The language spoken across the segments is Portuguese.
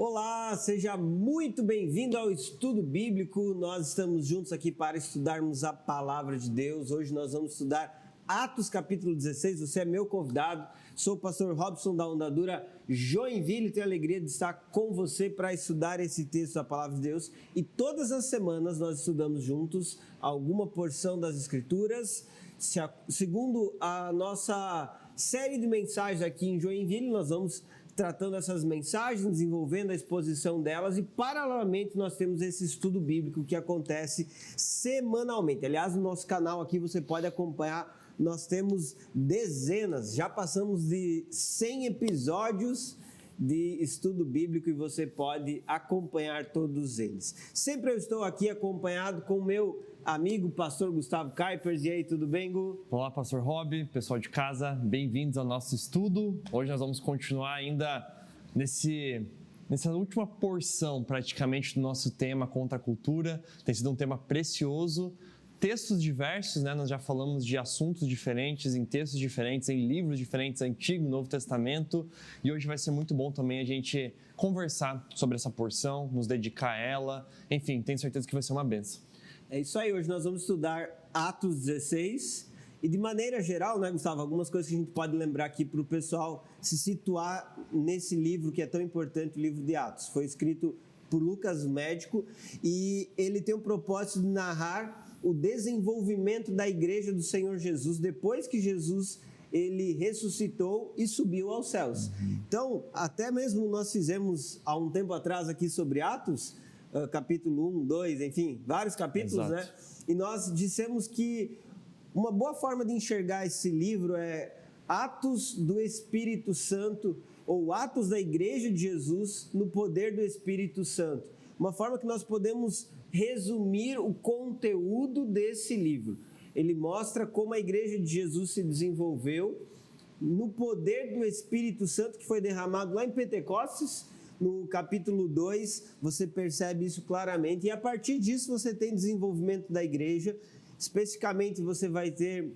Olá, seja muito bem-vindo ao Estudo Bíblico. Nós estamos juntos aqui para estudarmos a Palavra de Deus. Hoje nós vamos estudar Atos capítulo 16. Você é meu convidado. Sou o pastor Robson da Ondadura Joinville e tenho a alegria de estar com você para estudar esse texto da Palavra de Deus. E todas as semanas nós estudamos juntos alguma porção das Escrituras. Segundo a nossa série de mensagens aqui em Joinville, nós vamos tratando essas mensagens, desenvolvendo a exposição delas e, paralelamente, nós temos esse estudo bíblico que acontece semanalmente. Aliás, no nosso canal aqui você pode acompanhar, nós temos dezenas, já passamos de 100 episódios de estudo bíblico e você pode acompanhar todos eles. Sempre eu estou aqui acompanhado com o meu amigo, pastor Gustavo Kuipers. E aí, tudo bem, Gu? Olá, pastor Rob, pessoal de casa, bem-vindos ao nosso estudo. Hoje nós vamos continuar ainda nessa última porção, praticamente, do nosso tema contra a cultura. Tem sido um tema precioso. Textos diversos, né? Nós já falamos de assuntos diferentes, em textos diferentes, em livros diferentes, Antigo e Novo Testamento. E hoje vai ser muito bom também a gente conversar sobre essa porção, nos dedicar a ela. Enfim, tenho certeza que vai ser uma bênção. É isso aí, hoje nós vamos estudar Atos 16 e de maneira geral, né, Gustavo, algumas coisas que a gente pode lembrar aqui para o pessoal se situar nesse livro que é tão importante, o livro de Atos. Foi escrito por Lucas, médico, e ele tem o propósito de narrar o desenvolvimento da igreja do Senhor Jesus depois que Jesus ele ressuscitou e subiu aos céus. Então, até mesmo nós fizemos há um tempo atrás aqui sobre Atos, capítulo 1, 2, enfim, vários capítulos, Exato. né? E nós dissemos que uma boa forma de enxergar esse livro é Atos do Espírito Santo, ou Atos da Igreja de Jesus no poder do Espírito Santo. Uma forma que nós podemos resumir o conteúdo desse livro. Ele mostra como a Igreja de Jesus se desenvolveu no poder do Espírito Santo que foi derramado lá em Pentecostes. No capítulo 2, você percebe isso claramente. E a partir disso você tem desenvolvimento da igreja. Especificamente, você vai ter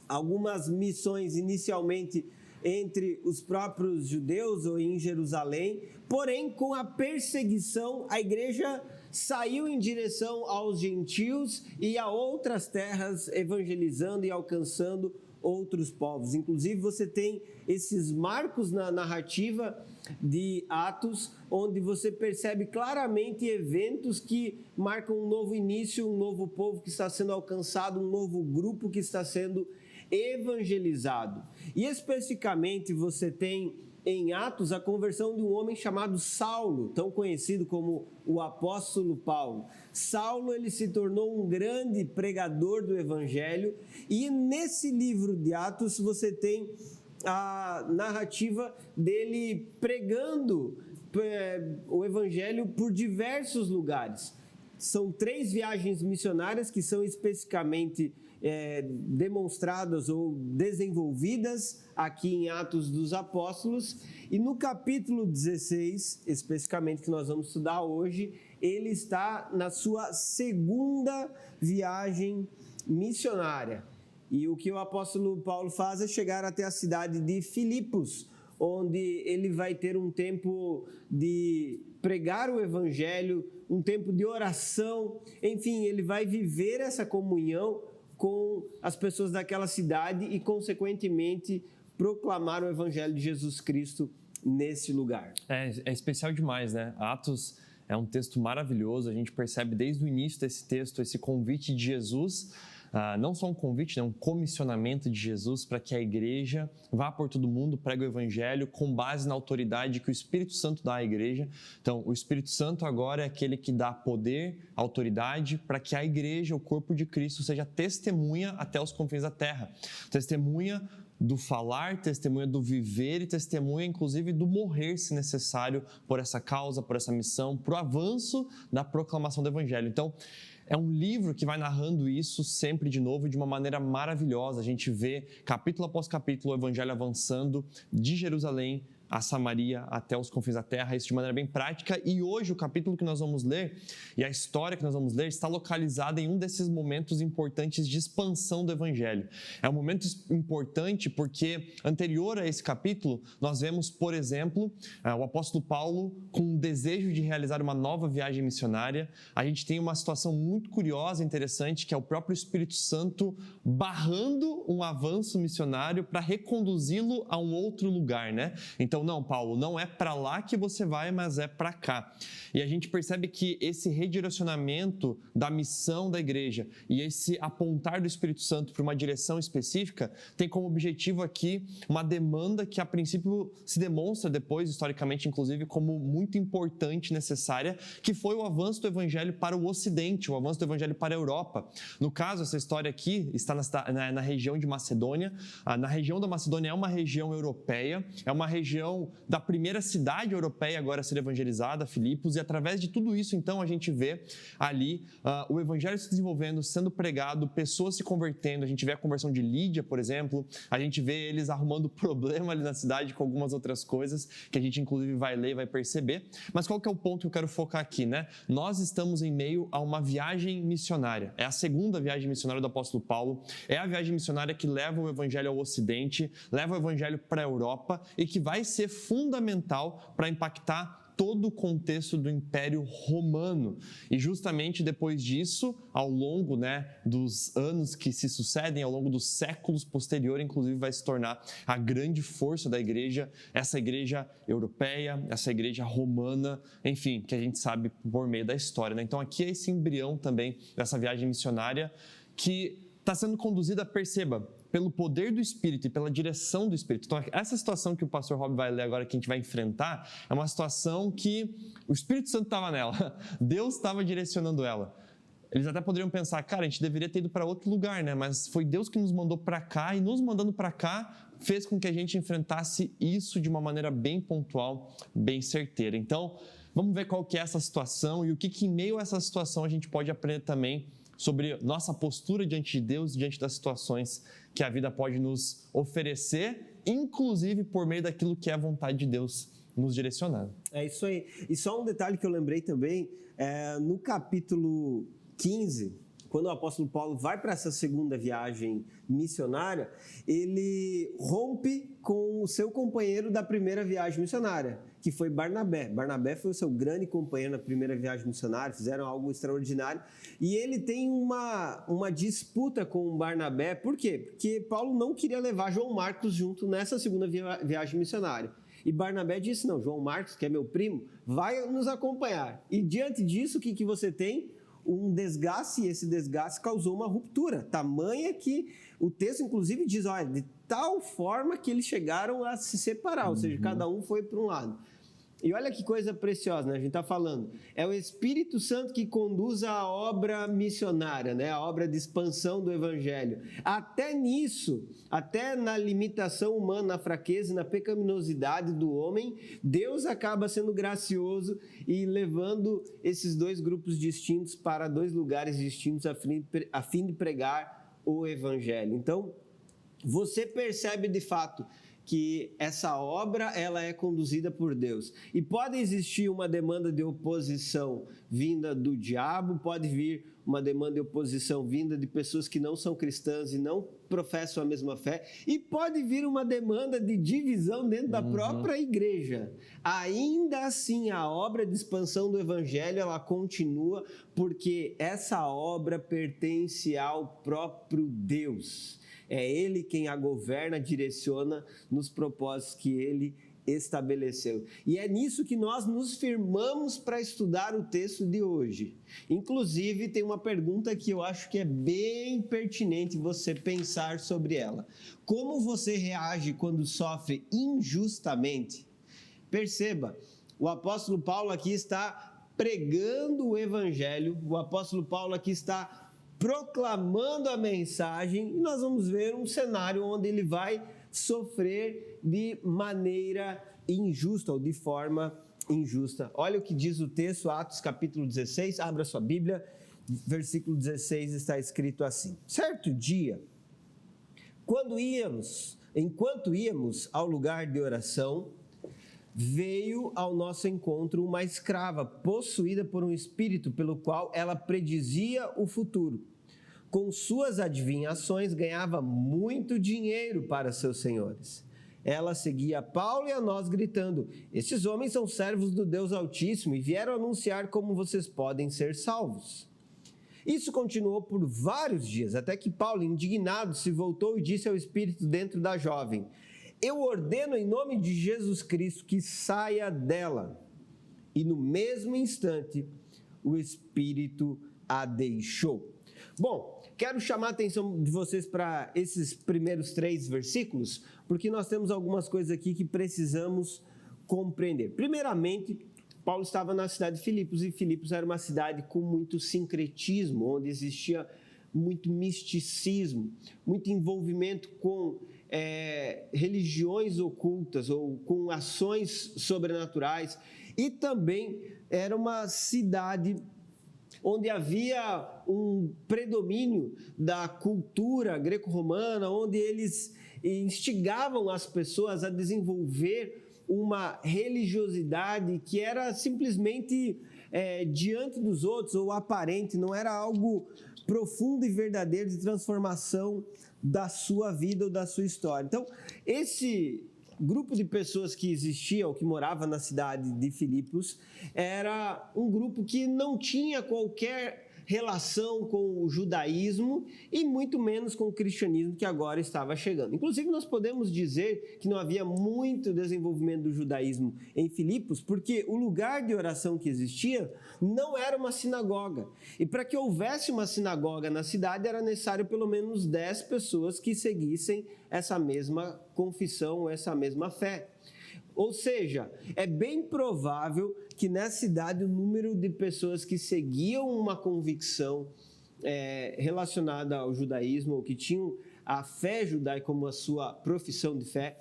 algumas missões inicialmente entre os próprios judeus ou em Jerusalém. Porém, com a perseguição, a igreja saiu em direção aos gentios e a outras terras, evangelizando e alcançando outros povos. Inclusive, você tem esses marcos na narrativa de Atos, onde você percebe claramente eventos que marcam um novo início, um novo povo que está sendo alcançado, um novo grupo que está sendo evangelizado. E especificamente você tem em Atos a conversão de um homem chamado Saulo, tão conhecido como o apóstolo Paulo. Saulo, ele se tornou um grande pregador do evangelho, e nesse livro de Atos você tem a narrativa dele pregando o evangelho por diversos lugares. São 3 viagens missionárias que são especificamente demonstradas ou desenvolvidas aqui em Atos dos Apóstolos. E no capítulo 16, especificamente, que nós vamos estudar hoje, ele está na sua segunda viagem missionária. E o que o apóstolo Paulo faz é chegar até a cidade de Filipos, onde ele vai ter um tempo de pregar o evangelho, um tempo de oração, enfim, ele vai viver essa comunhão com as pessoas daquela cidade e, consequentemente, proclamar o evangelho de Jesus Cristo nesse lugar. É especial demais, né? Atos é um texto maravilhoso, a gente percebe desde o início desse texto esse convite de Jesus, não só um convite, né, um comissionamento de Jesus para que a igreja vá por todo mundo, pregue o evangelho com base na autoridade que o Espírito Santo dá à igreja. Então, o Espírito Santo agora é aquele que dá poder, autoridade, para que a igreja, o corpo de Cristo, seja testemunha até os confins da terra. Testemunha do falar, testemunha do viver e testemunha, inclusive, do morrer, se necessário, por essa causa, por essa missão, para o avanço da proclamação do evangelho. Então, é um livro que vai narrando isso sempre de novo de uma maneira maravilhosa. A gente vê capítulo após capítulo o evangelho avançando de Jerusalém a Samaria até os confins da terra, isso de maneira bem prática. E hoje o capítulo que nós vamos ler e a história que nós vamos ler está localizada em um desses momentos importantes de expansão do Evangelho. É um momento importante porque anterior a esse capítulo nós vemos, por exemplo, o apóstolo Paulo com o desejo de realizar uma nova viagem missionária. A gente tem uma situação muito curiosa e interessante, que é o próprio Espírito Santo barrando um avanço missionário para reconduzi-lo a um outro lugar, né? Então, não, Paulo, não é para lá que você vai, mas é para cá. E a gente percebe que esse redirecionamento da missão da igreja e esse apontar do Espírito Santo para uma direção específica tem como objetivo aqui uma demanda que a princípio se demonstra depois, historicamente, inclusive, como muito importante e necessária, que foi o avanço do Evangelho para o Ocidente, o avanço do Evangelho para a Europa. No caso, essa história aqui está na região de Macedônia. Na região da Macedônia é uma região europeia, é uma região da primeira cidade europeia agora a ser evangelizada, Filipos, e através de tudo isso, então, a gente vê ali o Evangelho se desenvolvendo, sendo pregado, pessoas se convertendo, a gente vê a conversão de Lídia, por exemplo, a gente vê eles arrumando problema ali na cidade com algumas outras coisas, que a gente inclusive vai ler e vai perceber. Mas qual que é o ponto que eu quero focar aqui, né? Nós estamos em meio a uma viagem missionária. É a segunda viagem missionária do apóstolo Paulo, é a viagem missionária que leva o Evangelho ao Ocidente, leva o Evangelho para a Europa e que vai ser fundamental para impactar todo o contexto do Império Romano. E justamente depois disso, ao longo dos anos que se sucedem, ao longo dos séculos posteriores, inclusive vai se tornar a grande força da igreja, essa igreja europeia, essa igreja romana, enfim, que a gente sabe por meio da história, né? Então aqui é esse embrião também dessa viagem missionária que está sendo conduzida, perceba, pelo poder do Espírito e pela direção do Espírito. Então, essa situação que o pastor Rob vai ler agora, que a gente vai enfrentar, é uma situação que o Espírito Santo estava nela, Deus estava direcionando ela. Eles até poderiam pensar, cara, a gente deveria ter ido para outro lugar, né? Mas foi Deus que nos mandou para cá, e nos mandando para cá, fez com que a gente enfrentasse isso de uma maneira bem pontual, bem certeira. Então, vamos ver qual que é essa situação e o que em meio a essa situação a gente pode aprender também sobre nossa postura diante de Deus, diante das situações que a vida pode nos oferecer, inclusive por meio daquilo que é a vontade de Deus nos direcionando. É isso aí. E só um detalhe que eu lembrei também, no capítulo 15, quando o apóstolo Paulo vai para essa segunda viagem missionária, ele rompe com o seu companheiro da primeira viagem missionária, que foi Barnabé. Barnabé foi o seu grande companheiro na primeira viagem missionária, fizeram algo extraordinário. E ele tem uma disputa com Barnabé. Por quê? Porque Paulo não queria levar João Marcos junto nessa segunda viagem missionária. E Barnabé disse, não, João Marcos, que é meu primo, vai nos acompanhar. E diante disso, o que você tem? Um desgaste, e esse desgaste causou uma ruptura, tamanha que o texto inclusive diz, olha, de tal forma que eles chegaram a se separar, ou seja, cada um foi para um lado. E olha que coisa preciosa, né? A gente está falando, é o Espírito Santo que conduz a obra missionária, né? A obra de expansão do Evangelho. Até nisso, até na limitação humana, na fraqueza e na pecaminosidade do homem, Deus acaba sendo gracioso e levando esses dois grupos distintos para dois lugares distintos a fim de pregar o Evangelho. Então, você percebe de fato que essa obra ela é conduzida por Deus. E pode existir uma demanda de oposição vinda do diabo, pode vir uma demanda de oposição vinda de pessoas que não são cristãs e não professam a mesma fé, e pode vir uma demanda de divisão dentro da própria igreja. Ainda assim, a obra de expansão do Evangelho, ela continua, porque essa obra pertence ao próprio Deus. É Ele quem a governa, direciona nos propósitos que Ele estabeleceu. E é nisso que nós nos firmamos para estudar o texto de hoje. Inclusive, tem uma pergunta que eu acho que é bem pertinente você pensar sobre ela. Como você reage quando sofre injustamente? Perceba, o apóstolo Paulo aqui está pregando o Evangelho, o apóstolo Paulo aqui está proclamando a mensagem, e nós vamos ver um cenário onde ele vai sofrer de maneira injusta ou de forma injusta. Olha o que diz o texto, Atos capítulo 16, abra sua Bíblia, versículo 16 está escrito assim: certo dia, enquanto íamos ao lugar de oração, veio ao nosso encontro uma escrava possuída por um espírito pelo qual ela predizia o futuro. Com suas adivinhações, ganhava muito dinheiro para seus senhores. Ela seguia Paulo e a nós, gritando: esses homens são servos do Deus Altíssimo e vieram anunciar como vocês podem ser salvos. Isso continuou por vários dias, até que Paulo, indignado, se voltou e disse ao espírito dentro da jovem: eu ordeno em nome de Jesus Cristo que saia dela. E no mesmo instante, o espírito a deixou. Bom, quero chamar a atenção de vocês para esses primeiros 3 versículos, porque nós temos algumas coisas aqui que precisamos compreender. Primeiramente, Paulo estava na cidade de Filipos, e Filipos era uma cidade com muito sincretismo, onde existia muito misticismo, muito envolvimento com religiões ocultas ou com ações sobrenaturais, e também era uma cidade onde havia um predomínio da cultura greco-romana, onde eles instigavam as pessoas a desenvolver uma religiosidade que era simplesmente diante dos outros ou aparente, não era algo profundo e verdadeiro de transformação da sua vida ou da sua história. Então, esse grupo de pessoas que existia ou que morava na cidade de Filipos era um grupo que não tinha qualquer relação com o judaísmo e muito menos com o cristianismo que agora estava chegando. Inclusive, nós podemos dizer que não havia muito desenvolvimento do judaísmo em Filipos, porque o lugar de oração que existia não era uma sinagoga. E para que houvesse uma sinagoga na cidade, era necessário pelo menos 10 pessoas que seguissem essa mesma confissão, essa mesma fé. Ou seja, é bem provável que nessa cidade o número de pessoas que seguiam uma convicção relacionada ao judaísmo, ou que tinham a fé judaica como a sua profissão de fé,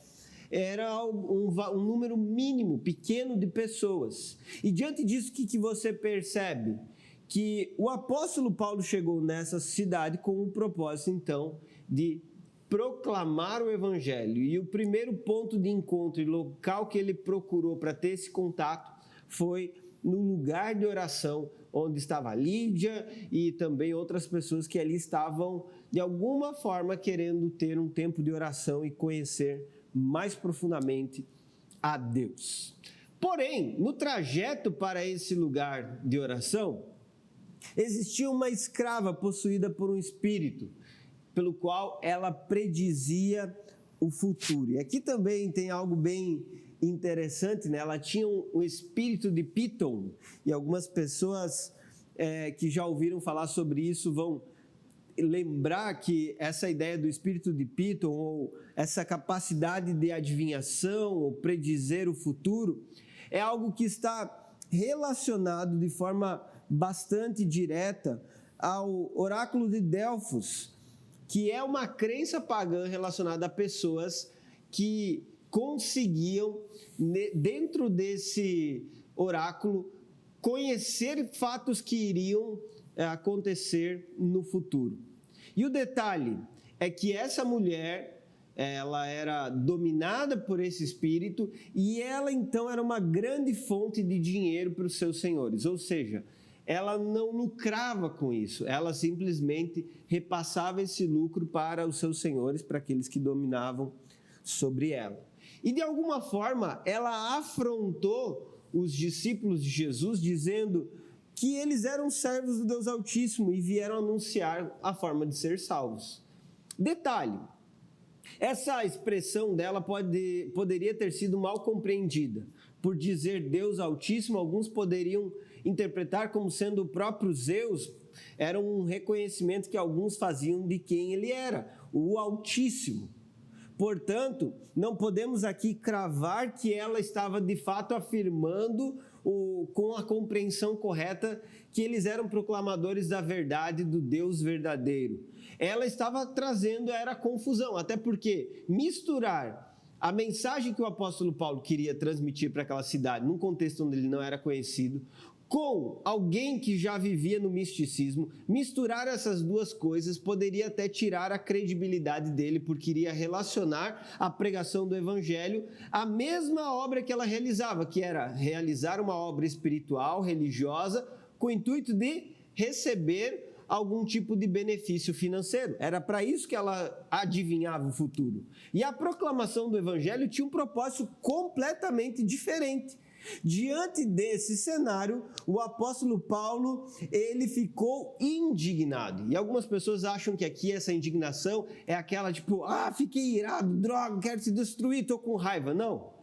era um número mínimo, pequeno de pessoas. E diante disso, o que você percebe? Que o apóstolo Paulo chegou nessa cidade com o propósito, então, de proclamar o evangelho. E o primeiro ponto de encontro e local que ele procurou para ter esse contato foi no lugar de oração, onde estava Lídia e também outras pessoas que ali estavam, de alguma forma, querendo ter um tempo de oração e conhecer mais profundamente a Deus. Porém, no trajeto para esse lugar de oração, existia uma escrava possuída por um espírito, pelo qual ela predizia o futuro. E aqui também tem algo bem interessante, né? Ela tinha um espírito de Piton, e algumas pessoas que já ouviram falar sobre isso vão lembrar que essa ideia do espírito de Piton, ou essa capacidade de adivinhação, ou predizer o futuro, é algo que está relacionado de forma bastante direta ao oráculo de Delfos, que é uma crença pagã relacionada a pessoas que conseguiam, dentro desse oráculo, conhecer fatos que iriam acontecer no futuro. E o detalhe é que essa mulher, ela era dominada por esse espírito, e ela então era uma grande fonte de dinheiro para os seus senhores, ou seja, ela não lucrava com isso, ela simplesmente repassava esse lucro para os seus senhores, para aqueles que dominavam sobre ela. E de alguma forma, ela afrontou os discípulos de Jesus, dizendo que eles eram servos do Deus Altíssimo e vieram anunciar a forma de ser salvos. Detalhe, essa expressão dela poderia ter sido mal compreendida. Por dizer Deus Altíssimo, alguns poderiam interpretar como sendo o próprio Zeus. Era um reconhecimento que alguns faziam de quem ele era, o Altíssimo. Portanto, não podemos aqui cravar que ela estava de fato afirmando com a compreensão correta que eles eram proclamadores da verdade do Deus verdadeiro. Ela estava trazendo era confusão, até porque misturar a mensagem que o apóstolo Paulo queria transmitir para aquela cidade, num contexto onde ele não era conhecido, com alguém que já vivia no misticismo, misturar essas duas coisas poderia até tirar a credibilidade dele, porque iria relacionar a pregação do evangelho à mesma obra que ela realizava, que era realizar uma obra espiritual, religiosa, com o intuito de receber algum tipo de benefício financeiro. Era para isso que ela adivinhava o futuro. E a proclamação do evangelho tinha um propósito completamente diferente. Diante desse cenário, o apóstolo Paulo, ele ficou indignado. E algumas pessoas acham que aqui essa indignação é aquela tipo, fiquei irado, droga, quero te destruir, estou com raiva. Não.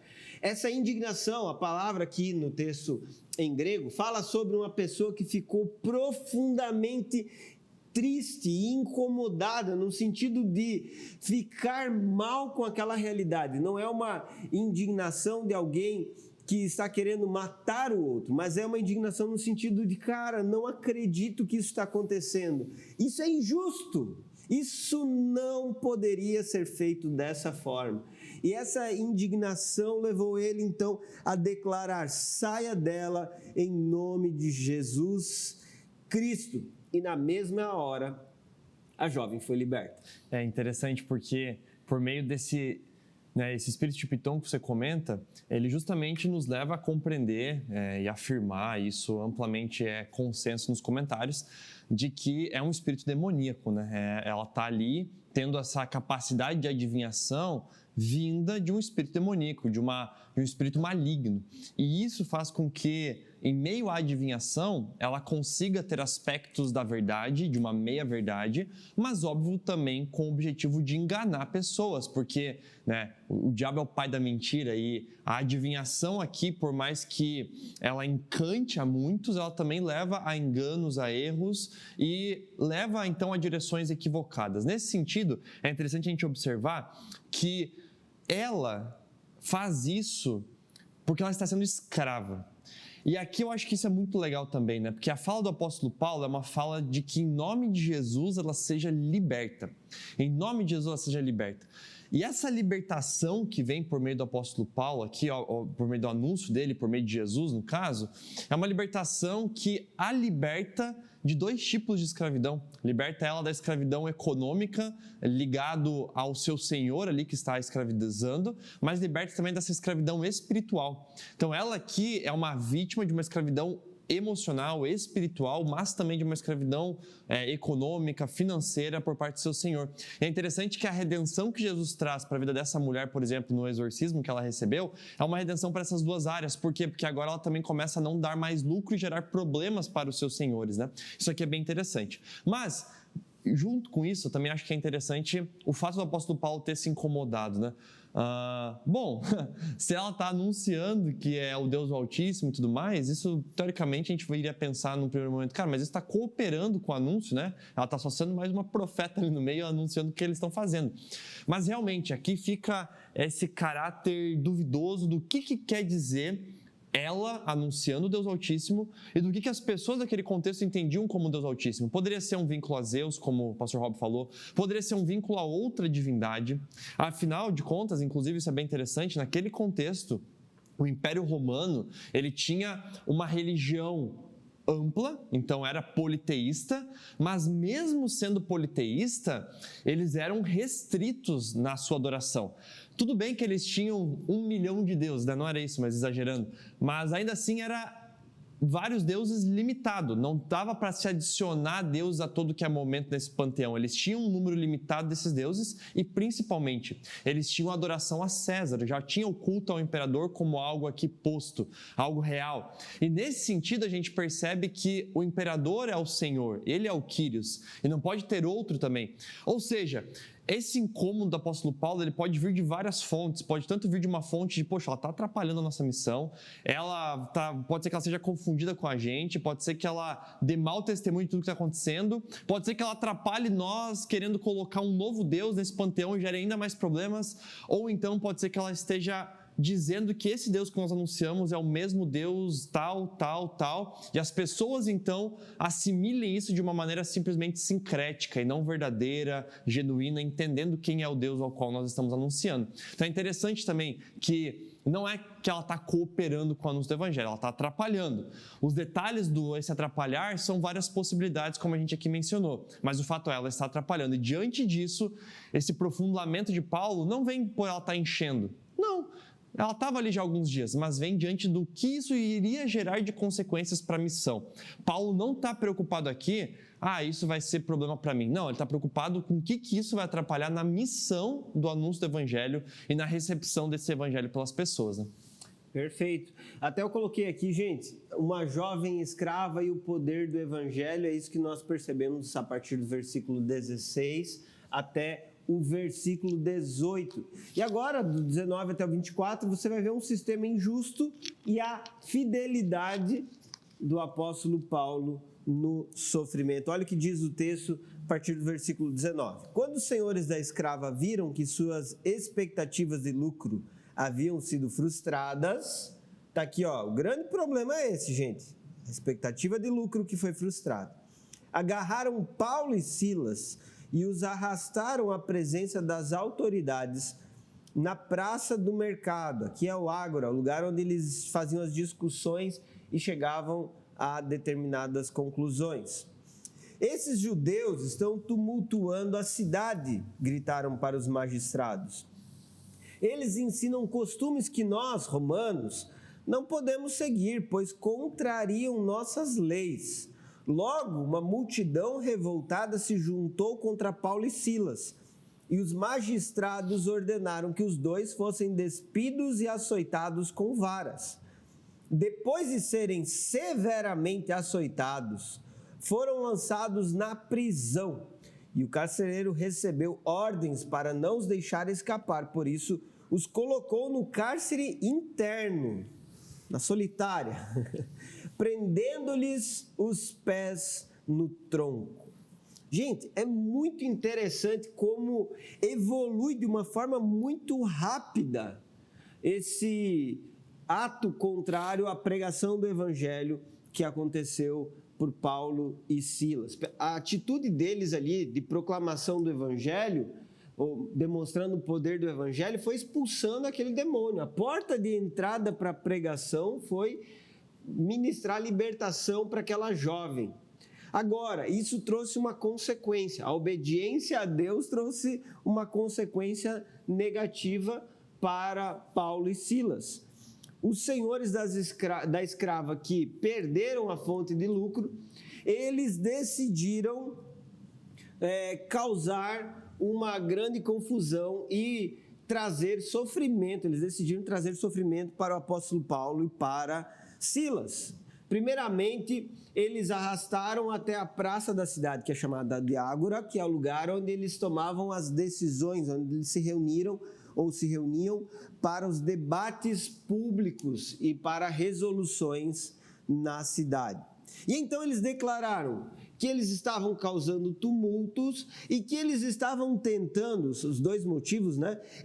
Essa indignação, a palavra aqui no texto em grego, fala sobre uma pessoa que ficou profundamente triste e incomodada, no sentido de ficar mal com aquela realidade. Não é uma indignação de alguém que está querendo matar o outro, mas é uma indignação no sentido de, cara, não acredito que isso está acontecendo. Isso é injusto. Isso não poderia ser feito dessa forma. E essa indignação levou ele, então, a declarar, saia dela em nome de Jesus Cristo. E na mesma hora, a jovem foi liberta. É interessante porque, por meio desse... esse espírito de Piton que você comenta, ele justamente nos leva a compreender e afirmar, isso amplamente é consenso nos comentários, de que é um espírito demoníaco, né? Ela está ali tendo essa capacidade de adivinhação vinda de um espírito demoníaco, de um espírito maligno. E isso faz com que, em meio à adivinhação, ela consiga ter aspectos da verdade, de uma meia-verdade, mas, óbvio, também com o objetivo de enganar pessoas, porque o diabo é o pai da mentira e a adivinhação aqui, por mais que ela encante a muitos, ela também leva a enganos, a erros e leva, então, a direções equivocadas. Nesse sentido, é interessante a gente observar que ela faz isso porque ela está sendo escrava. E aqui eu acho que isso é muito legal também, né? Porque a fala do apóstolo Paulo é uma fala de que em nome de Jesus ela seja liberta. Em nome de Jesus ela seja liberta. E essa libertação que vem por meio do apóstolo Paulo aqui, por meio do anúncio dele, por meio de Jesus no caso, é uma libertação que a liberta de dois tipos de escravidão. Liberta ela da escravidão econômica, ligado ao seu senhor ali que está escravizando, mas liberta também dessa escravidão espiritual. Então ela aqui é uma vítima de uma escravidão emocional, espiritual, mas também de uma escravidão econômica, financeira por parte do seu Senhor. É interessante que a redenção que Jesus traz para a vida dessa mulher, por exemplo, no exorcismo que ela recebeu, é uma redenção para essas duas áreas. Por quê? Porque agora ela também começa a não dar mais lucro e gerar problemas para os seus senhores, né? Isso aqui é bem interessante. Mas, junto com isso, eu também acho que é interessante o fato do apóstolo Paulo ter se incomodado, né? Bom, se ela está anunciando que é o Deus Altíssimo e tudo mais, isso teoricamente a gente iria pensar no primeiro momento, cara, mas isso está cooperando com o anúncio, né? Ela está só sendo mais uma profeta ali no meio anunciando o que eles estão fazendo. Mas realmente aqui fica esse caráter duvidoso do que quer dizer ela anunciando o Deus Altíssimo e do que as pessoas daquele contexto entendiam como Deus Altíssimo. Poderia ser um vínculo a Zeus, como o pastor Rob falou, poderia ser um vínculo a outra divindade. Afinal de contas, inclusive isso é bem interessante, naquele contexto, o Império Romano, ele tinha uma religião ampla, então era politeísta, mas mesmo sendo politeísta, eles eram restritos na sua adoração. Tudo bem que eles tinham 1 milhão de deuses, né? Não era isso, mas exagerando, mas ainda assim era vários deuses limitado, não dava para se adicionar deuses a todo que é momento nesse panteão. Eles tinham um número limitado desses deuses e, principalmente, eles tinham adoração a César, já tinham o culto ao imperador como algo aqui posto, algo real. E nesse sentido a gente percebe que o imperador é o Senhor, ele é o Kyrios, e não pode ter outro também. Ou seja, esse incômodo do apóstolo Paulo, ele pode vir de várias fontes, pode tanto vir de uma fonte de, poxa, ela está atrapalhando a nossa missão, pode ser que ela seja confundida com a gente, pode ser que ela dê mau testemunho de tudo que está acontecendo, pode ser que ela atrapalhe nós querendo colocar um novo Deus nesse panteão e gere ainda mais problemas, ou então pode ser que ela esteja dizendo que esse Deus que nós anunciamos é o mesmo Deus tal, e as pessoas então assimilem isso de uma maneira simplesmente sincrética e não verdadeira, genuína, entendendo quem é o Deus ao qual nós estamos anunciando. Então é interessante também que não é que ela está cooperando com o anúncio do evangelho, ela está atrapalhando. Os detalhes do esse atrapalhar são várias possibilidades, como a gente aqui mencionou, mas o fato é, ela está atrapalhando. E diante disso, esse profundo lamento de Paulo não vem por ela estar enchendo. Não, ela estava ali já há alguns dias, mas vem diante do que isso iria gerar de consequências para a missão. Paulo não está preocupado aqui, isso vai ser problema para mim. Não, ele está preocupado com o que isso vai atrapalhar na missão do anúncio do evangelho e na recepção desse evangelho pelas pessoas, né? Perfeito. Até eu coloquei aqui, gente, uma jovem escrava e o poder do evangelho, é isso que nós percebemos a partir do versículo 16 até o versículo 18. E agora, do 19 até o 24, você vai ver um sistema injusto e a fidelidade do apóstolo Paulo no sofrimento. Olha o que diz o texto a partir do versículo 19. Quando os senhores da escrava viram que suas expectativas de lucro haviam sido frustradas, tá aqui, o grande problema é esse, gente. A expectativa de lucro que foi frustrada. Agarraram Paulo e Silas e os arrastaram à presença das autoridades na praça do mercado. Aqui é o Ágora, o lugar onde eles faziam as discussões e chegavam a determinadas conclusões. Esses judeus estão tumultuando a cidade, gritaram para os magistrados. Eles ensinam costumes que nós, romanos, não podemos seguir, pois contrariam nossas leis. Logo, uma multidão revoltada se juntou contra Paulo e Silas, e os magistrados ordenaram que os dois fossem despidos e açoitados com varas. Depois de serem severamente açoitados, foram lançados na prisão, e o carcereiro recebeu ordens para não os deixar escapar, por isso os colocou no cárcere interno, na solitária, prendendo-lhes os pés no tronco. Gente, é muito interessante como evolui de uma forma muito rápida esse ato contrário à pregação do evangelho que aconteceu por Paulo e Silas. A atitude deles ali de proclamação do evangelho, ou demonstrando o poder do evangelho, foi expulsando aquele demônio. A porta de entrada para a pregação foi ministrar libertação para aquela jovem. Agora, isso trouxe uma consequência. A obediência a Deus trouxe uma consequência negativa para Paulo e Silas. Os senhores da escrava que perderam a fonte de lucro, eles decidiram causar uma grande confusão e trazer sofrimento. Eles decidiram trazer sofrimento para o apóstolo Paulo e para Silas. Primeiramente, eles arrastaram até a praça da cidade, que é chamada de Ágora, que é o lugar onde eles tomavam as decisões, onde eles se reuniram ou se reuniam para os debates públicos e para resoluções na cidade. E então eles declararam que eles estavam causando tumultos e que eles estavam tentando, os dois motivos,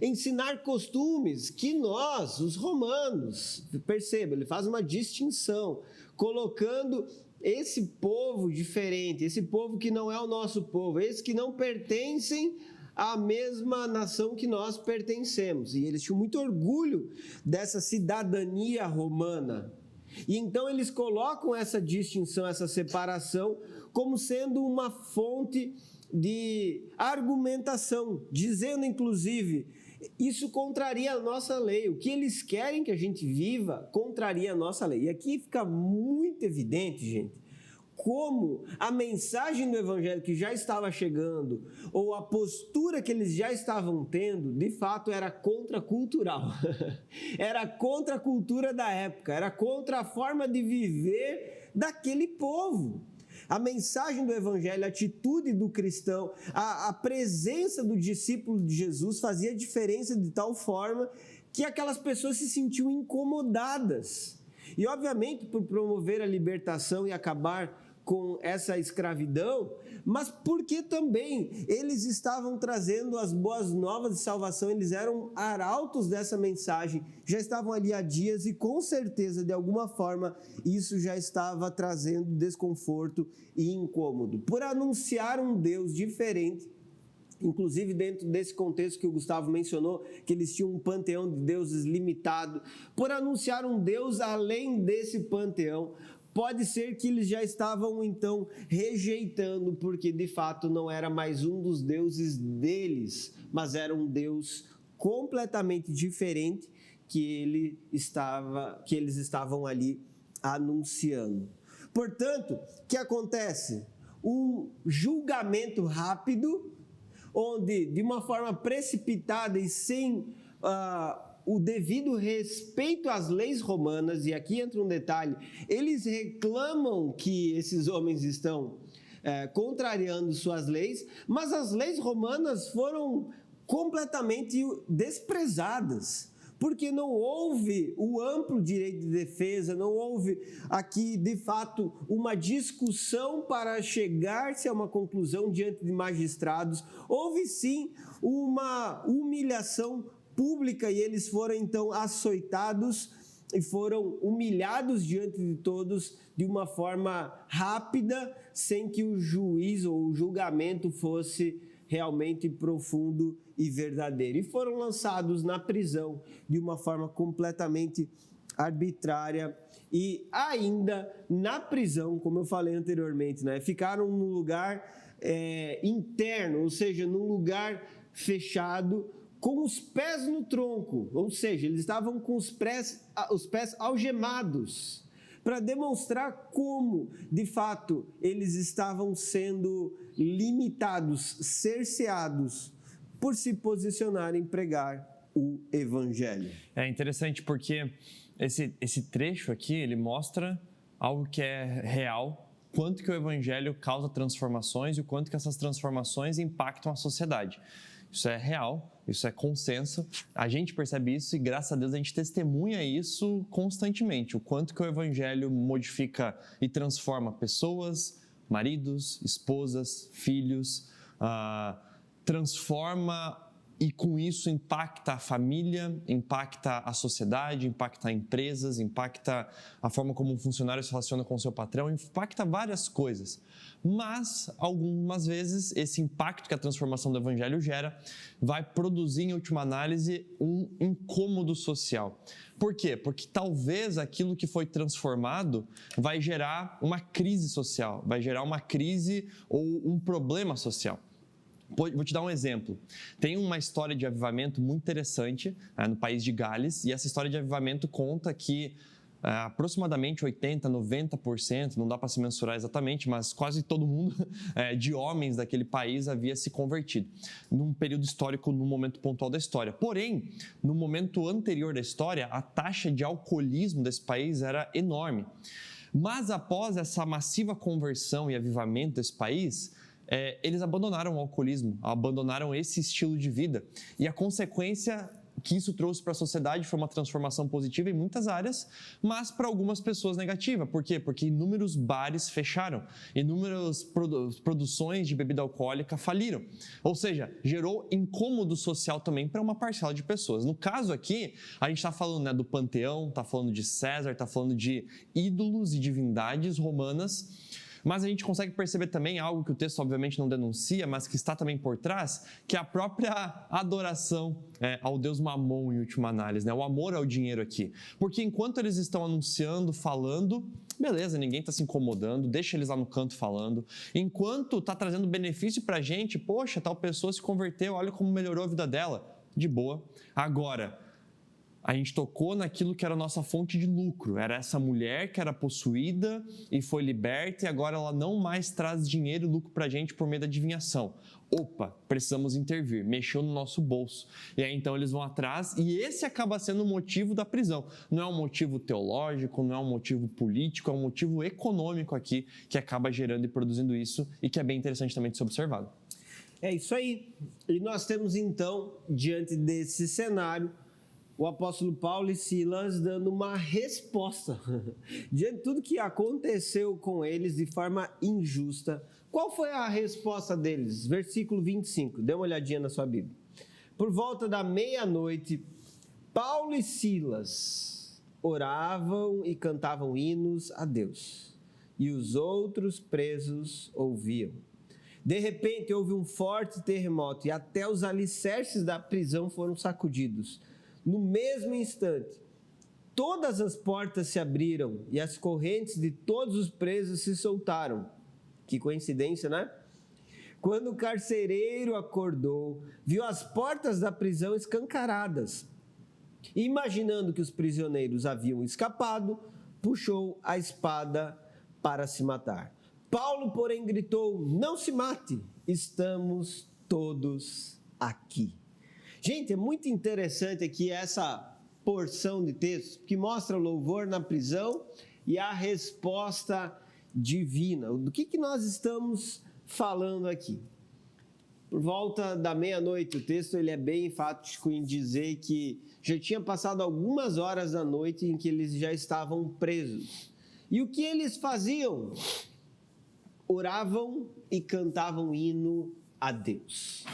ensinar costumes que nós, os romanos, perceba, ele faz uma distinção, colocando esse povo diferente, esse povo que não é o nosso povo, esses que não pertencem à mesma nação que nós pertencemos. E eles tinham muito orgulho dessa cidadania romana. E então eles colocam essa distinção, essa separação, como sendo uma fonte de argumentação, dizendo inclusive, isso contraria a nossa lei, o que eles querem que a gente viva contraria a nossa lei. E aqui fica muito evidente, gente, como a mensagem do evangelho que já estava chegando, ou a postura que eles já estavam tendo, de fato era contracultural. Era contra a cultura da época, era contra a forma de viver daquele povo. A mensagem do evangelho, a atitude do cristão, a presença do discípulo de Jesus fazia diferença de tal forma que aquelas pessoas se sentiam incomodadas. E obviamente por promover a libertação e acabar com essa escravidão, mas porque também eles estavam trazendo as boas novas de salvação, eles eram arautos dessa mensagem, já estavam ali há dias e com certeza, de alguma forma, isso já estava trazendo desconforto e incômodo. Por anunciar um Deus diferente, inclusive dentro desse contexto que o Gustavo mencionou, que eles tinham um panteão de deuses limitado, por anunciar um Deus além desse panteão, pode ser que eles já estavam então rejeitando, porque de fato não era mais um dos deuses deles, mas era um Deus completamente diferente que eles estavam ali anunciando. Portanto, o que acontece? Um julgamento rápido, onde de uma forma precipitada e sem o devido respeito às leis romanas, e aqui entra um detalhe, eles reclamam que esses homens estão contrariando suas leis, mas as leis romanas foram completamente desprezadas, porque não houve o amplo direito de defesa, não houve aqui, de fato, uma discussão para chegar-se a uma conclusão diante de magistrados, houve sim uma humilhação pública e eles foram então açoitados e foram humilhados diante de todos de uma forma rápida, sem que o juízo ou o julgamento fosse realmente profundo e verdadeiro. E foram lançados na prisão de uma forma completamente arbitrária e ainda na prisão, como eu falei anteriormente, né, ficaram num lugar interno, ou seja, num lugar fechado, com os pés no tronco, ou seja, eles estavam com os pés algemados, para demonstrar como, de fato, eles estavam sendo limitados, cerceados, por se posicionarem em pregar o Evangelho. É interessante porque esse trecho aqui, ele mostra algo que é real, quanto que o Evangelho causa transformações e o quanto que essas transformações impactam a sociedade. Isso é real, isso é consenso, a gente percebe isso e, graças a Deus, a gente testemunha isso constantemente, o quanto que o Evangelho modifica e transforma pessoas, maridos, esposas, filhos, transforma e com isso impacta a família, impacta a sociedade, impacta empresas, impacta a forma como um funcionário se relaciona com o seu patrão, impacta várias coisas. Mas, algumas vezes, esse impacto que a transformação do Evangelho gera vai produzir, em última análise, um incômodo social. Por quê? Porque talvez aquilo que foi transformado vai gerar uma crise social, vai gerar uma crise ou um problema social. Vou te dar um exemplo. Tem uma história de avivamento muito interessante no país de Gales, e essa história de avivamento conta que aproximadamente 80%, 90%, não dá para se mensurar exatamente, mas quase todo mundo de homens daquele país havia se convertido num período histórico, num momento pontual da história. Porém, no momento anterior da história, a taxa de alcoolismo desse país era enorme. Mas após essa massiva conversão e avivamento desse país, eles abandonaram o alcoolismo, abandonaram esse estilo de vida. E a consequência que isso trouxe para a sociedade foi uma transformação positiva em muitas áreas, mas para algumas pessoas negativa. Por quê? Porque inúmeros bares fecharam, inúmeras produções de bebida alcoólica faliram. Ou seja, gerou incômodo social também para uma parcela de pessoas. No caso aqui, a gente está falando do panteão, está falando de César, está falando de ídolos e divindades romanas. Mas a gente consegue perceber também algo que o texto obviamente não denuncia, mas que está também por trás, que é a própria adoração ao Deus Mamon, em última análise, o amor ao dinheiro aqui. Porque enquanto eles estão anunciando, falando, beleza, ninguém está se incomodando, deixa eles lá no canto falando. Enquanto está trazendo benefício para a gente, poxa, tal pessoa se converteu, olha como melhorou a vida dela, de boa. Agora, a gente tocou naquilo que era a nossa fonte de lucro. Era essa mulher que era possuída e foi liberta e agora ela não mais traz dinheiro e lucro para a gente por meio da adivinhação. Opa, precisamos intervir. Mexeu no nosso bolso. E aí então eles vão atrás e esse acaba sendo o motivo da prisão. Não é um motivo teológico, não é um motivo político, é um motivo econômico aqui que acaba gerando e produzindo isso e que é bem interessante também de ser observado. É isso aí. E nós temos então, diante desse cenário, o apóstolo Paulo e Silas dando uma resposta diante de tudo que aconteceu com eles de forma injusta. Qual foi a resposta deles? Versículo 25, dê uma olhadinha na sua Bíblia. Por volta da meia-noite, Paulo e Silas oravam e cantavam hinos a Deus, e os outros presos ouviam. De repente houve um forte terremoto e até os alicerces da prisão foram sacudidos. No mesmo instante, todas as portas se abriram e as correntes de todos os presos se soltaram. Que coincidência, né? Quando o carcereiro acordou, viu as portas da prisão escancaradas. Imaginando que os prisioneiros haviam escapado, puxou a espada para se matar. Paulo, porém, gritou: não se mate, estamos todos aqui. Gente, é muito interessante aqui essa porção de texto que mostra o louvor na prisão e a resposta divina. Do que nós estamos falando aqui? Por volta da meia-noite, o texto ele é bem enfático em dizer que já tinha passado algumas horas da noite em que eles já estavam presos. E o que eles faziam? Oravam e cantavam hino a Deus.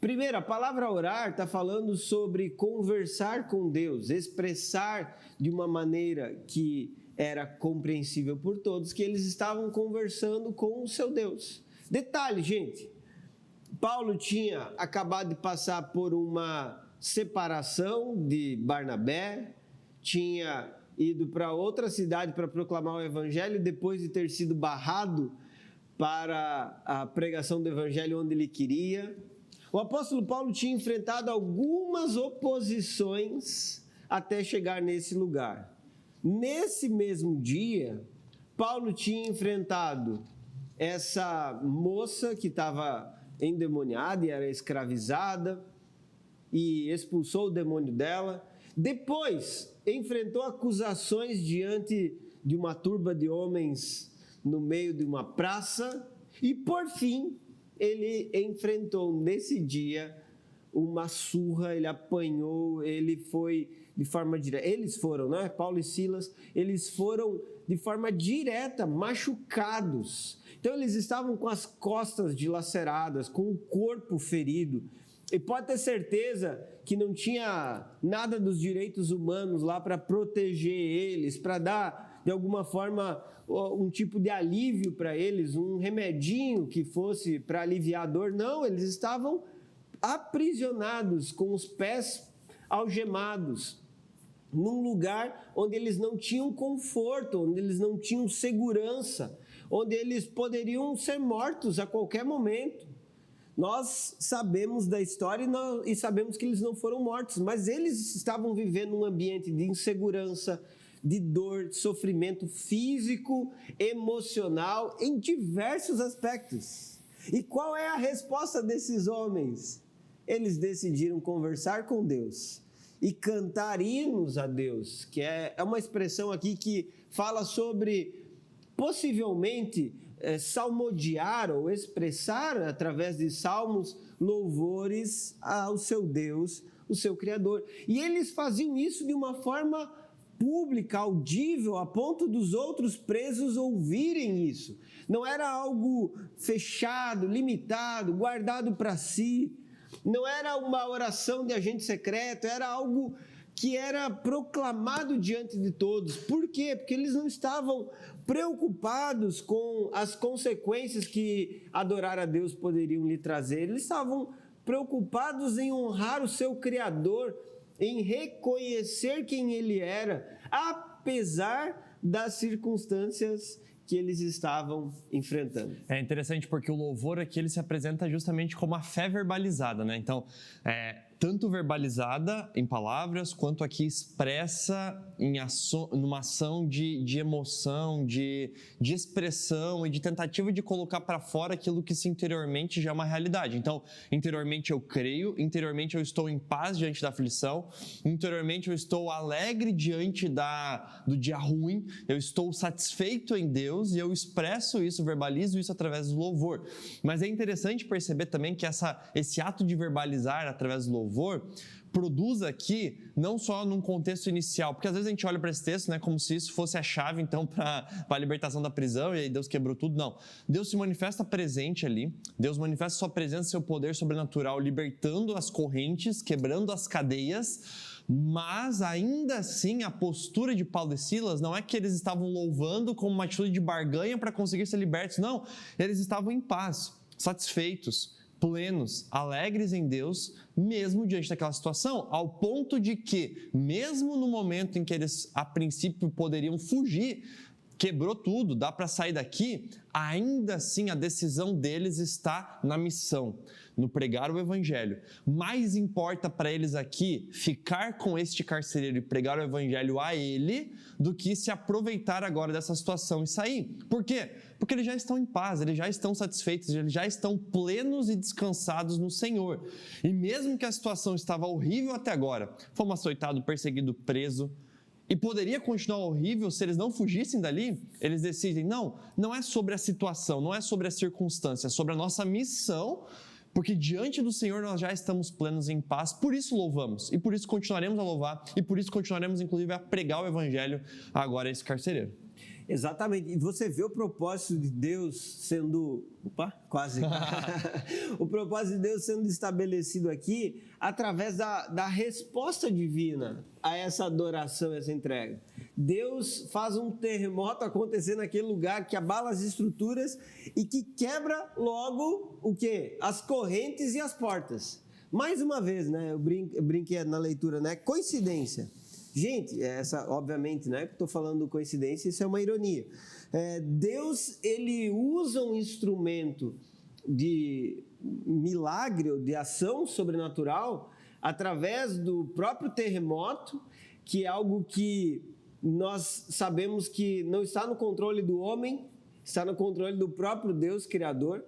Primeiro, a palavra orar está falando sobre conversar com Deus, expressar de uma maneira que era compreensível por todos, que eles estavam conversando com o seu Deus. Detalhe, gente, Paulo tinha acabado de passar por uma separação de Barnabé, tinha ido para outra cidade para proclamar o evangelho, depois de ter sido barrado para a pregação do evangelho onde ele queria. O apóstolo Paulo tinha enfrentado algumas oposições até chegar nesse lugar. Nesse mesmo dia, Paulo tinha enfrentado essa moça que estava endemoniada e era escravizada e expulsou o demônio dela. Depois, enfrentou acusações diante de uma turba de homens no meio de uma praça e, por fim, ele enfrentou nesse dia uma surra, ele apanhou, ele foi de forma direta, eles foram, né? Paulo e Silas, eles foram de forma direta machucados. Então eles estavam com as costas dilaceradas, com o corpo ferido. E pode ter certeza que não tinha nada dos direitos humanos lá para proteger eles, para dar, de alguma forma, um tipo de alívio para eles, um remedinho que fosse para aliviar a dor. Não, eles estavam aprisionados, com os pés algemados, num lugar onde eles não tinham conforto, onde eles não tinham segurança, onde eles poderiam ser mortos a qualquer momento. Nós sabemos da história e sabemos que eles não foram mortos, mas eles estavam vivendo um ambiente de insegurança, de dor, de sofrimento físico, emocional, em diversos aspectos. E qual é a resposta desses homens? Eles decidiram conversar com Deus e cantar hinos a Deus, que é uma expressão aqui que fala sobre, possivelmente, salmodiar ou expressar através de salmos louvores ao seu Deus, o seu Criador. E eles faziam isso de uma forma pública, audível, a ponto dos outros presos ouvirem isso. Não era algo fechado, limitado, guardado para si. Não era uma oração de agente secreto, era algo que era proclamado diante de todos. Por quê? Porque eles não estavam preocupados com as consequências que adorar a Deus poderiam lhe trazer. Eles estavam preocupados em honrar o seu Criador, em reconhecer quem Ele era, apesar das circunstâncias que eles estavam enfrentando. É interessante porque o louvor aqui ele se apresenta justamente como a fé verbalizada, né? Então, tanto verbalizada em palavras, quanto aqui expressa numa ação de emoção, de expressão e de tentativa de colocar para fora aquilo que interiormente já é uma realidade. Então, interiormente eu creio, interiormente eu estou em paz diante da aflição, interiormente eu estou alegre diante do dia ruim, eu estou satisfeito em Deus e eu expresso isso, verbalizo isso através do louvor. Mas é interessante perceber também que esse ato de verbalizar através do louvor produz aqui, não só num contexto inicial, porque às vezes a gente olha para esse texto, né, como se isso fosse a chave, então, para a libertação da prisão, e aí Deus quebrou tudo. Não. Deus se manifesta presente ali, Deus manifesta sua presença, seu poder sobrenatural, libertando as correntes, quebrando as cadeias, mas ainda assim a postura de Paulo e Silas não é que eles estavam louvando como uma atitude de barganha para conseguir ser libertos, não, eles estavam em paz. satisfeitos, plenos, alegres em Deus, mesmo diante daquela situação, ao ponto de que, mesmo no momento em que eles, a princípio, poderiam fugir, quebrou tudo, dá para sair daqui, ainda assim a decisão deles está na missão, no pregar o evangelho. Mais importa para eles aqui ficar com este carcereiro e pregar o evangelho a ele, do que se aproveitar agora dessa situação e sair. Por quê? Porque eles já estão em paz, eles já estão satisfeitos, eles já estão plenos e descansados no Senhor. E mesmo que a situação estava horrível até agora, fomos açoitados, perseguidos, presos, e poderia continuar horrível se eles não fugissem dali, eles decidem, não é sobre a situação, não é sobre a circunstância, é sobre a nossa missão, porque diante do Senhor nós já estamos plenos em paz, por isso louvamos, e por isso continuaremos a louvar, e por isso continuaremos inclusive a pregar o evangelho agora a esse carcereiro. Exatamente, e você vê o propósito de Deus sendo, o propósito de Deus sendo estabelecido aqui através da resposta divina a essa adoração, essa entrega. Deus faz um terremoto acontecer naquele lugar que abala as estruturas e que quebra logo o quê? As correntes e as portas. Mais uma vez, né? Eu brinquei na leitura, né? Coincidência. Gente, essa, obviamente, né? Estou falando coincidência, isso é uma ironia. Deus, ele usa um instrumento de milagre ou de ação sobrenatural através do próprio terremoto, que é algo que nós sabemos que não está no controle do homem, está no controle do próprio Deus Criador.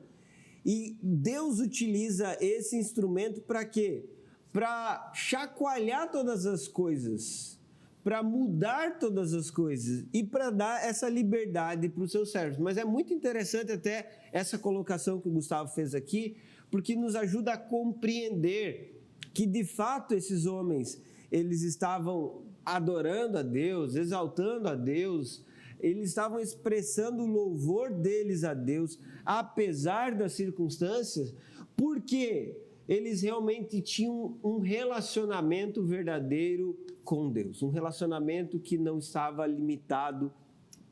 E Deus utiliza esse instrumento para quê? Para chacoalhar todas as coisas, para mudar todas as coisas e para dar essa liberdade para os seus servos. Mas é muito interessante até essa colocação que o Gustavo fez aqui, porque nos ajuda a compreender que de fato esses homens, eles estavam adorando a Deus, exaltando a Deus, eles estavam expressando o louvor deles a Deus, apesar das circunstâncias, porque eles realmente tinham um relacionamento verdadeiro com Deus, um relacionamento que não estava limitado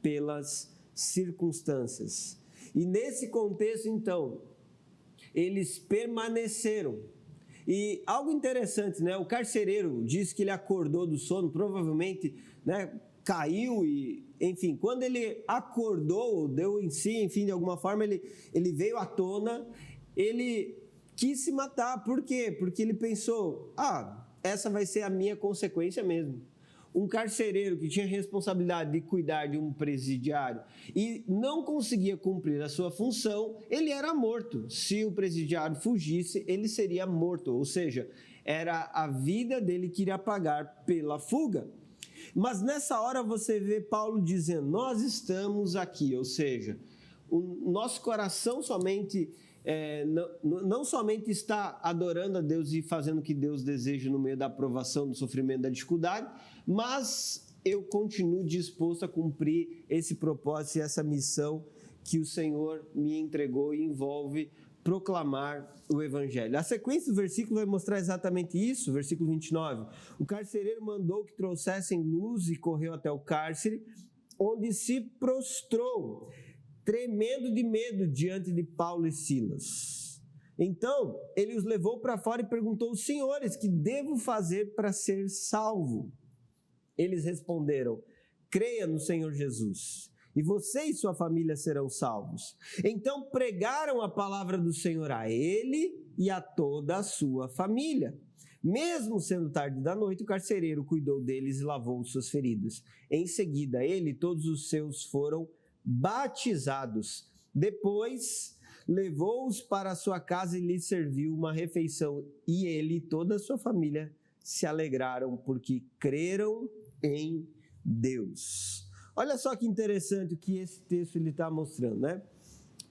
pelas circunstâncias. E nesse contexto, então, eles permaneceram. E algo interessante, né? O carcereiro diz que ele acordou do sono, provavelmente, né, caiu e, enfim, quando ele acordou, deu em si, enfim, de alguma forma, ele veio à tona, ele quis se matar. Por quê? Porque ele pensou, essa vai ser a minha consequência mesmo. Um carcereiro que tinha responsabilidade de cuidar de um presidiário e não conseguia cumprir a sua função, ele era morto. Se o presidiário fugisse, ele seria morto, ou seja, era a vida dele que iria pagar pela fuga. Mas nessa hora você vê Paulo dizendo, nós estamos aqui, ou seja, o nosso coração somente... não somente está adorando a Deus e fazendo o que Deus deseja no meio da provação, do sofrimento, da dificuldade, mas eu continuo disposto a cumprir esse propósito e essa missão que o Senhor me entregou e envolve proclamar o Evangelho. A sequência do versículo vai mostrar exatamente isso, versículo 29. O carcereiro mandou que trouxessem luz e correu até o cárcere, onde se prostrou, tremendo de medo diante de Paulo e Silas. Então, ele os levou para fora e perguntou: senhores, que devo fazer para ser salvo? Eles responderam: creia no Senhor Jesus, e você e sua família serão salvos. Então pregaram a palavra do Senhor a ele e a toda a sua família. Mesmo sendo tarde da noite, o carcereiro cuidou deles e lavou suas feridas. Em seguida, ele e todos os seus foram batizados. Depois, levou-os para a sua casa e lhes serviu uma refeição. E ele e toda a sua família se alegraram porque creram em Deus. Olha só que interessante o que esse texto está mostrando, né?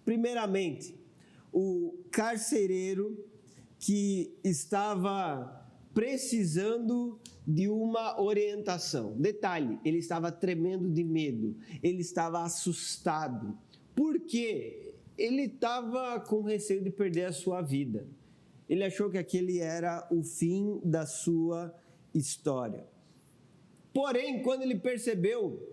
Primeiramente, o carcereiro que estava precisando de uma orientação. Detalhe, ele estava tremendo de medo, ele estava assustado. Por quê? Ele estava com receio de perder a sua vida. Ele achou que aquele era o fim da sua história. Porém, quando ele percebeu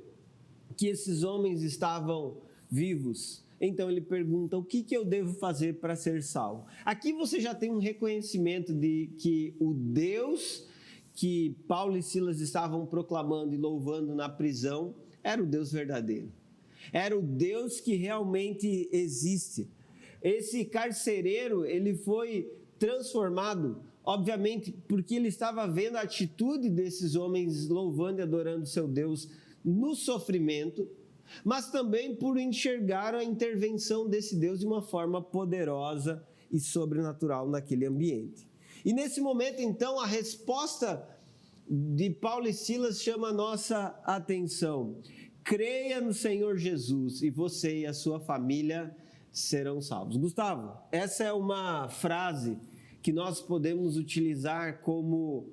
que esses homens estavam vivos, então ele pergunta: o que eu devo fazer para ser salvo? Aqui você já tem um reconhecimento de que o Deus que Paulo e Silas estavam proclamando e louvando na prisão era o Deus verdadeiro. Era o Deus que realmente existe. Esse carcereiro, ele foi transformado, obviamente, porque ele estava vendo a atitude desses homens louvando e adorando seu Deus no sofrimento, mas também por enxergar a intervenção desse Deus de uma forma poderosa e sobrenatural naquele ambiente. E nesse momento, então, a resposta de Paulo e Silas chama a nossa atenção. Creia no Senhor Jesus e você e a sua família serão salvos. Gustavo, essa é uma frase que nós podemos utilizar como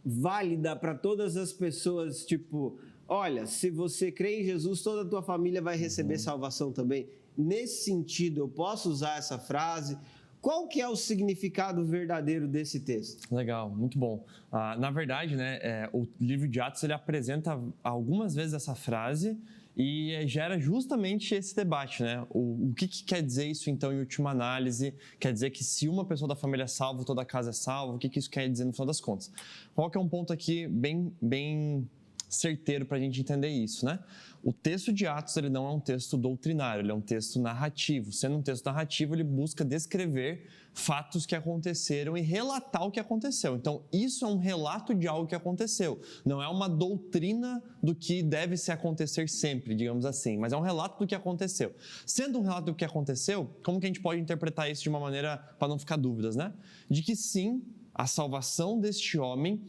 válida para todas as pessoas, tipo, olha, se você crê em Jesus, toda a tua família vai receber salvação também. Nesse sentido, eu posso usar essa frase? Qual que é o significado verdadeiro desse texto? Legal, muito bom. Na verdade, né, o livro de Atos ele apresenta algumas vezes essa frase e gera justamente esse debate, né? O que quer dizer isso, então, em última análise? Quer dizer que se uma pessoa da família é salva, toda a casa é salva? O que isso quer dizer no final das contas? Qual que é um ponto aqui bem certeiro para a gente entender isso, né? O texto de Atos, ele não é um texto doutrinário, ele é um texto narrativo. Sendo um texto narrativo, ele busca descrever fatos que aconteceram e relatar o que aconteceu. Então, isso é um relato de algo que aconteceu. Não é uma doutrina do que deve se acontecer sempre, digamos assim, mas é um relato do que aconteceu. Sendo um relato do que aconteceu, como que a gente pode interpretar isso de uma maneira para não ficar dúvidas, né? De que sim, a salvação deste homem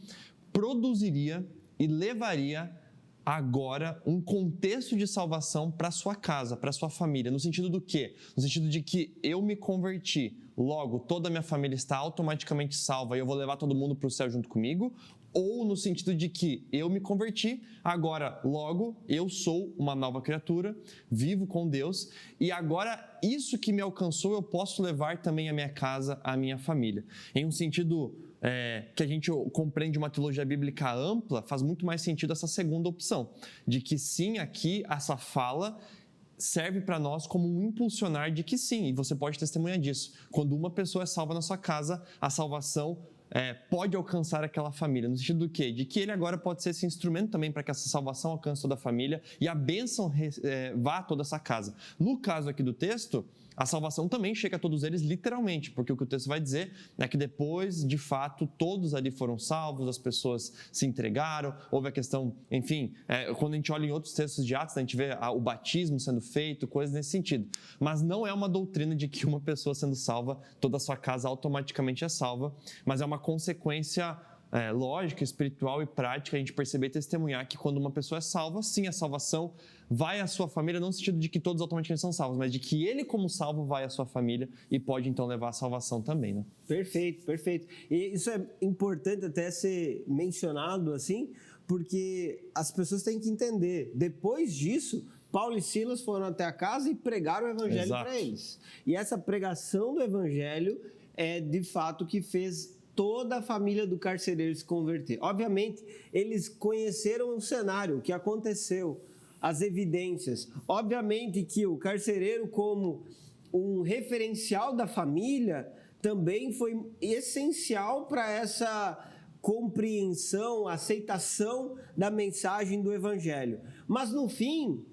produziria e levaria agora um contexto de salvação para sua casa, para sua família. No sentido do quê? No sentido de que eu me converti, logo toda a minha família está automaticamente salva e eu vou levar todo mundo para o céu junto comigo? Ou no sentido de que eu me converti, agora logo eu sou uma nova criatura, vivo com Deus e agora isso que me alcançou eu posso levar também à minha casa, à minha família. Em um sentido que a gente compreende uma teologia bíblica ampla, faz muito mais sentido essa segunda opção, de que sim, aqui essa fala serve para nós como um impulsionar de que sim, e você pode testemunhar disso. Quando uma pessoa é salva na sua casa, a salvação pode alcançar aquela família. No sentido do quê? De que ele agora pode ser esse instrumento também para que essa salvação alcance toda a família e a bênção vá a toda essa casa. No caso aqui do texto, a salvação também chega a todos eles literalmente, porque o que o texto vai dizer é que depois, de fato, todos ali foram salvos, as pessoas se entregaram, houve a questão, enfim, quando a gente olha em outros textos de Atos, a gente vê o batismo sendo feito, coisas nesse sentido. Mas não é uma doutrina de que uma pessoa sendo salva, toda a sua casa automaticamente é salva, mas é uma consequência lógica, espiritual e prática, a gente perceber e testemunhar que quando uma pessoa é salva, sim, a salvação vai à sua família, não no sentido de que todos automaticamente são salvos, mas de que ele como salvo vai à sua família e pode então levar a salvação também, né? Perfeito, perfeito. E isso é importante até ser mencionado assim, porque as pessoas têm que entender, depois disso, Paulo e Silas foram até a casa e pregaram o evangelho para eles. E essa pregação do evangelho é de fato que fez toda a família do carcereiro se converter. Obviamente, eles conheceram o cenário, o que aconteceu, as evidências. Obviamente que o carcereiro, como um referencial da família, também foi essencial para essa compreensão, aceitação da mensagem do evangelho. Mas no fim,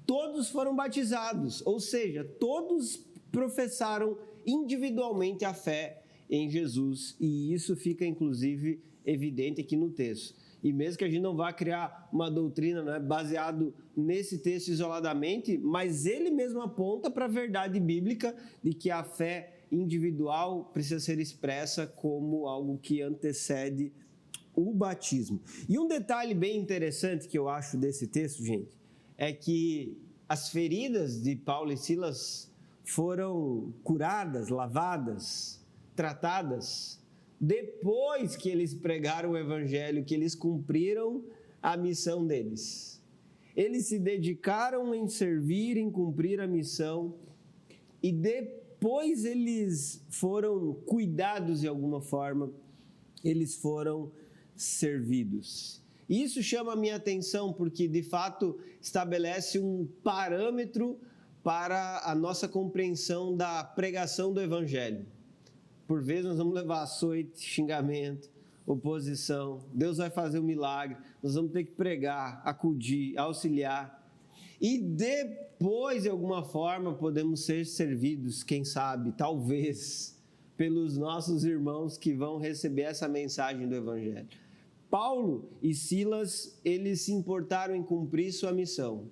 todos foram batizados, ou seja, todos professaram individualmente a fé em Jesus, e isso fica inclusive evidente aqui no texto. E mesmo que a gente não vá criar uma doutrina, né, baseado nesse texto isoladamente, mas ele mesmo aponta para a verdade bíblica de que a fé individual precisa ser expressa como algo que antecede o batismo. E um detalhe bem interessante que eu acho desse texto, gente, é que as feridas de Paulo e Silas foram curadas, lavadas, tratadas depois que eles pregaram o evangelho, que eles cumpriram a missão deles. Eles se dedicaram em servir, em cumprir a missão, e depois eles foram cuidados de alguma forma, eles foram servidos. Isso chama a minha atenção porque, de fato, estabelece um parâmetro para a nossa compreensão da pregação do Evangelho. Por vezes nós vamos levar açoite, xingamento, oposição. Deus vai fazer um milagre, nós vamos ter que pregar, acudir, auxiliar. E depois, de alguma forma, podemos ser servidos, quem sabe, talvez, pelos nossos irmãos que vão receber essa mensagem do Evangelho. Paulo e Silas, eles se importaram em cumprir sua missão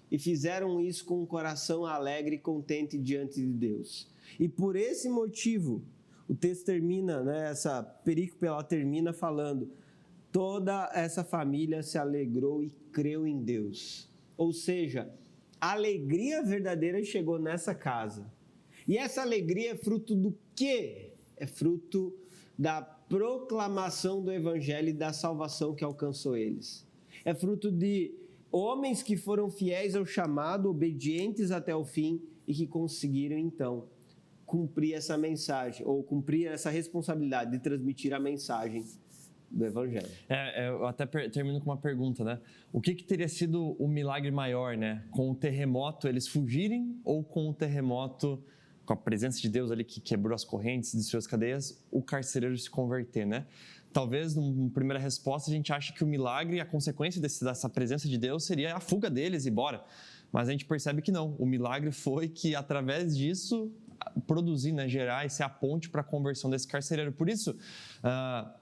e fizeram isso com um coração alegre e contente diante de Deus. E por esse motivo, o texto termina, essa perícope ela termina falando: toda essa família se alegrou e creu em Deus. Ou seja, a alegria verdadeira chegou nessa casa. E essa alegria é fruto do quê? É fruto da proclamação do Evangelho e da salvação que alcançou eles. É fruto de homens que foram fiéis ao chamado, obedientes até o fim e que conseguiram, então, cumprir essa mensagem, ou cumprir essa responsabilidade de transmitir a mensagem do Evangelho. Eu até termino com uma pergunta, né? O que teria sido o milagre maior, né? Com o terremoto eles fugirem ou com o terremoto, com a presença de Deus ali que quebrou as correntes, destruiu as cadeias, o carcereiro se converter, né? Talvez, numa primeira resposta, a gente ache que o milagre, a consequência dessa presença de Deus seria a fuga deles e bora. Mas a gente percebe que não. O milagre foi que, através disso, produzir, né, gerar e ser a ponte para a conversão desse carcereiro. Por isso,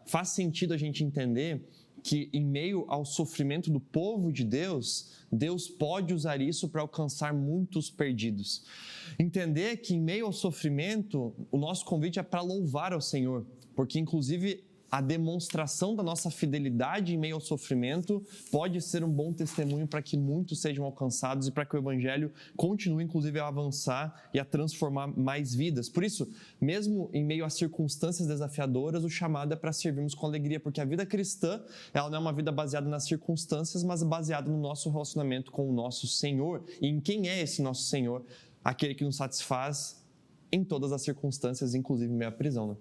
faz sentido a gente entender que, em meio ao sofrimento do povo de Deus, Deus pode usar isso para alcançar muitos perdidos. Entender que, em meio ao sofrimento, o nosso convite é para louvar ao Senhor, porque, inclusive, a demonstração da nossa fidelidade em meio ao sofrimento pode ser um bom testemunho para que muitos sejam alcançados e para que o Evangelho continue, inclusive, a avançar e a transformar mais vidas. Por isso, mesmo em meio a circunstâncias desafiadoras, o chamado é para servirmos com alegria, porque a vida cristã, ela não é uma vida baseada nas circunstâncias, mas baseada no nosso relacionamento com o nosso Senhor. E em quem é esse nosso Senhor? Aquele que nos satisfaz em todas as circunstâncias, inclusive em meio à prisão, né?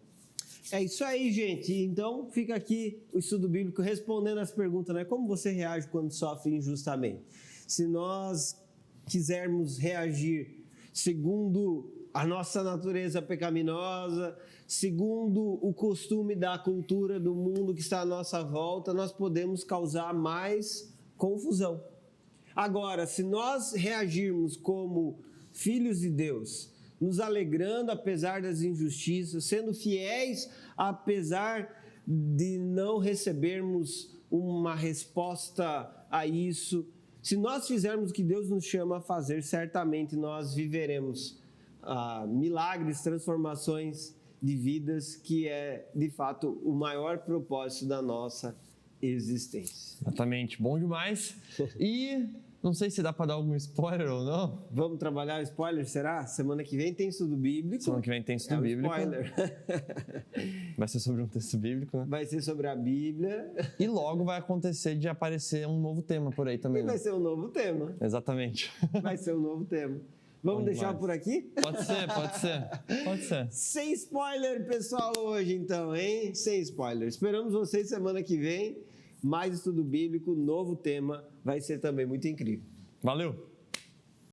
É isso aí, gente. Então, fica aqui o estudo bíblico respondendo as perguntas, né? Como você reage quando sofre injustamente? Se nós quisermos reagir segundo a nossa natureza pecaminosa, segundo o costume da cultura do mundo que está à nossa volta, nós podemos causar mais confusão. Agora, se nós reagirmos como filhos de Deus, nos alegrando apesar das injustiças, sendo fiéis apesar de não recebermos uma resposta a isso. Se nós fizermos o que Deus nos chama a fazer, certamente nós viveremos milagres, transformações de vidas, que é, de fato, o maior propósito da nossa existência. Exatamente, bom demais. E não sei se dá para dar algum spoiler ou não. Vamos trabalhar o spoiler, será? Semana que vem tem estudo bíblico. Semana que vem tem estudo bíblico. Spoiler. Vai ser sobre um texto bíblico, né? Vai ser sobre a Bíblia. E logo vai acontecer de aparecer um novo tema por aí também. E vai ser um novo tema. Exatamente. Vai ser um novo tema. Vamos deixar por aqui? Pode ser. Sem spoiler, pessoal, hoje então, hein? Sem spoiler. Esperamos vocês semana que vem. Mais estudo bíblico, novo tema, vai ser também muito incrível. Valeu!